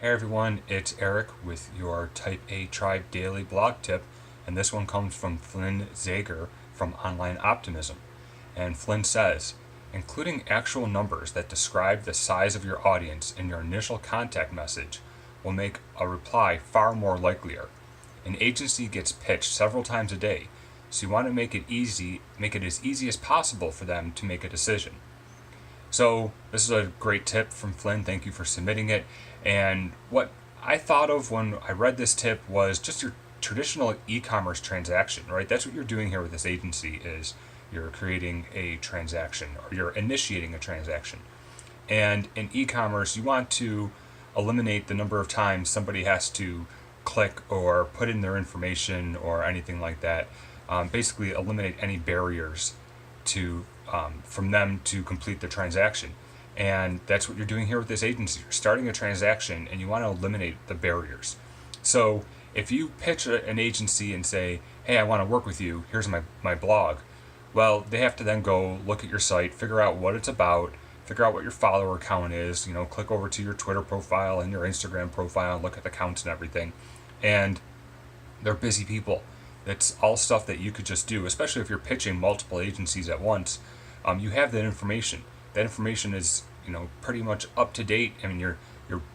Hey everyone, it's Eric with your Type A Tribe Daily blog tip, and this one comes from Flynn Zager from Online Optimism. And Flynn says, including actual numbers that describe the size of your audience in your initial contact message will make a reply far more likelier. An agency gets pitched several times a day, so you want to make it as easy as possible for them to make a decision. So this is a great tip from Flynn. Thank you for submitting it. And what I thought of when I read this tip was just your traditional e-commerce transaction, right? That's what you're doing here with this agency is you're creating a transaction or you're initiating a transaction. And in e-commerce, you want to eliminate the number of times somebody has to click or put in their information or anything like that. Basically eliminate any barriers to from them to complete the transaction. And that's what you're doing here with this agency. You're starting a transaction and you want to eliminate the barriers. So if you pitch an agency and say, hey, I want to work with you, here's my blog. Well, they have to then go look at your site, figure out what it's about, figure out what your follower count is, click over to your Twitter profile and your Instagram profile and look at the counts and everything. And they're busy people. It's all stuff that you could just do, especially if you're pitching multiple agencies at once. You have that information. That information is, pretty much up to date. I mean, your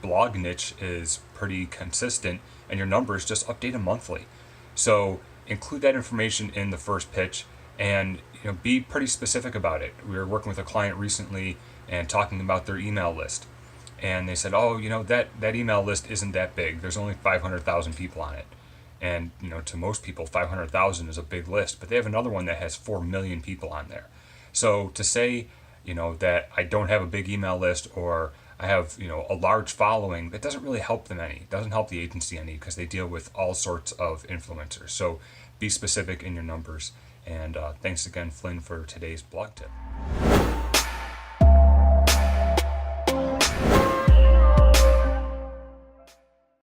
blog niche is pretty consistent, and your numbers just update them monthly. So include that information in the first pitch, and be pretty specific about it. We were working with a client recently and talking about their email list, and they said, "Oh, that email list isn't that big. There's only 500,000 people on it." And to most people, 500,000 is a big list, but they have another one that has 4 million people on there. So to say, that I don't have a big email list or I have, a large following, that doesn't really help them any. It doesn't help the agency any because they deal with all sorts of influencers. So be specific in your numbers. And thanks again, Flynn, for today's blog tip.